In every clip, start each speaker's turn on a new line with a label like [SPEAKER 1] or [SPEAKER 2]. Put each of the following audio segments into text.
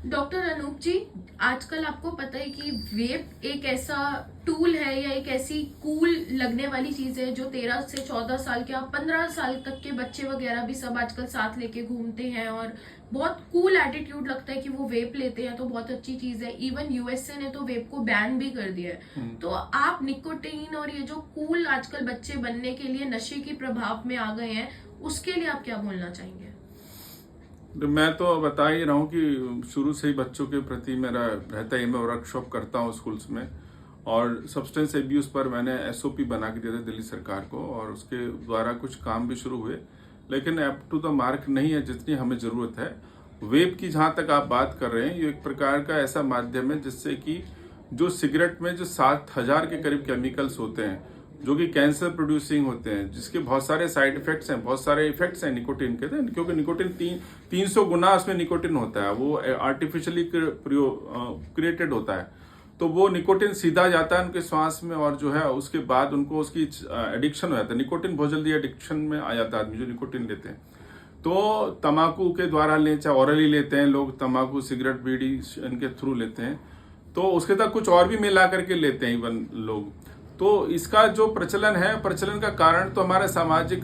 [SPEAKER 1] Doctor Anoop जी, आजकल आपको पता है कि वेप एक ऐसा टूल है या एक ऐसी कूल लगने वाली चीज है जो 13 से 14 साल के, आप 15 साल तक के बच्चे वगैरह भी सब आजकल साथ लेके घूमते हैं और बहुत कूल एटीट्यूड लगता है कि वो वेप लेते हैं, तो बहुत अच्छी चीज है। इवन यूएसए ने तो वेप को बैन भी कर दिया है। तो आप निकोटीन और ये जो कूल आजकल बच्चे बनने के लिए नशे के प्रभाव में आ गए हैं, उसके लिए आप क्या बोलना चाहेंगे?
[SPEAKER 2] तो मैं तो बता ही रहा हूँ कि शुरू से ही बच्चों के प्रति मेरा रहता है। मैं वर्कशॉप करता हूँ स्कूल्स में, और सब्सटेंस एब्यूज पर मैंने एसओपी बना के दिया था दिल्ली सरकार को, और उसके द्वारा कुछ काम भी शुरू हुए, लेकिन अप टू द मार्क नहीं है जितनी हमें जरूरत है। वेब की जहाँ तक आप बात कर रहे हैं, ये एक प्रकार का ऐसा माध्यम है जिससे कि जो सिगरेट में जो 7,000 के करीब केमिकल्स होते हैं जो कि कैंसर प्रोड्यूसिंग होते हैं, जिसके बहुत सारे साइड इफेक्ट्स हैं, बहुत सारे इफेक्ट्स हैं निकोटिन के, क्योंकि निकोटिन 300 गुना उसमें निकोटिन होता है, वो आर्टिफिशियली क्रिएटेड होता है। तो वो निकोटिन सीधा जाता है उनके श्वास में, और जो है उसके बाद उनको उसकी एडिक्शन हो जाता है। निकोटिन बहुत जल्दी एडिक्शन में आ जाता है आदमी जो निकोटिन लेते हैं। तो तंबाकू के द्वारा लें, चाहे औरली लेते हैं लोग, तंबाकू, सिगरेट, बीड़ी इनके थ्रू लेते हैं, तो उसके साथ कुछ और भी मिला करके लेते हैं इवन लोग। तो इसका जो प्रचलन है, प्रचलन का कारण तो हमारा सामाजिक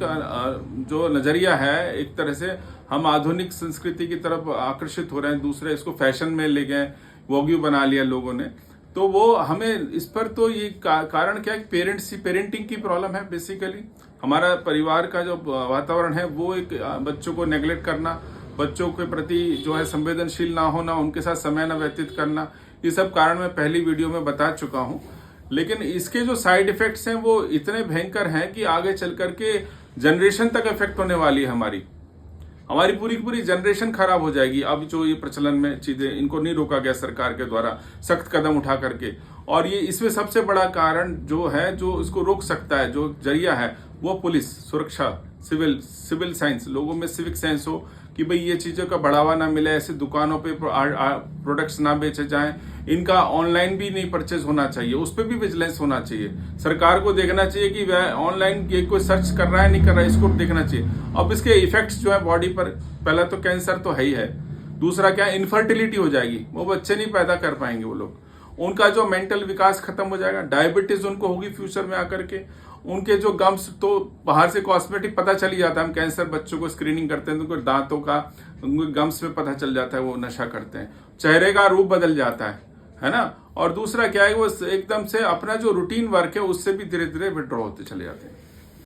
[SPEAKER 2] जो नजरिया है, एक तरह से हम आधुनिक संस्कृति की तरफ आकर्षित हो रहे हैं, दूसरे इसको फैशन में ले गए, वॉग्यू बना लिया लोगों ने। तो वो हमें इस पर तो ये कारण क्या है, पेरेंटिंग की प्रॉब्लम है बेसिकली। हमारा परिवार का जो वातावरण है वो एक बच्चों को नेग्लेक्ट करना, बच्चों के प्रति जो है संवेदनशील ना होना, उनके साथ समय न व्यतीत करना, ये सब कारण मैं पहली वीडियो में बता चुका हूं। लेकिन इसके जो साइड इफेक्ट्स हैं वो इतने भयंकर हैं कि आगे चल करके जनरेशन तक इफेक्ट होने वाली है। हमारी पूरी की पूरी जनरेशन खराब हो जाएगी। अब जो ये प्रचलन में चीजें, इनको नहीं रोका गया सरकार के द्वारा सख्त कदम उठा करके, और ये इसमें सबसे बड़ा कारण जो है, जो इसको रोक सकता है, जो जरिया है, वो पुलिस, सुरक्षा, सिविल साइंस, लोगों में सिविक सेंस हो कि भाई ये चीजों का बढ़ावा ना मिले, ऐसे दुकानों पे प्रोडक्ट्स ना बेचे जाएं, इनका ऑनलाइन भी नहीं परचेज होना चाहिए, उस पर भी विजिलेंस होना चाहिए। सरकार को देखना चाहिए कि वह ऑनलाइन कोई सर्च कर रहा है नहीं कर रहा है, इसको देखना चाहिए। अब इसके इफेक्ट्स जो है बॉडी पर, पहला तो कैंसर तो है ही है, दूसरा क्या, इनफर्टिलिटी हो जाएगी, वो बच्चे नहीं पैदा कर पाएंगे वो लोग, उनका जो मेंटल विकास खत्म हो जाएगा, डायबिटीज उनको होगी फ्यूचर में आकर के, उनके जो गम्स, तो बाहर से कॉस्मेटिक पता चल ही जाता है, हम कैंसर बच्चों को स्क्रीनिंग करते हैं तो उनको दांतों का, उनको गम्स में पता चल जाता है, वो नशा करते हैं, चेहरे का रूप बदल जाता है ना। और दूसरा क्या है, वो एकदम से अपना जो रूटीन वर्क है उससे भी धीरे धीरे विड्रॉ होते चले जाते हैं।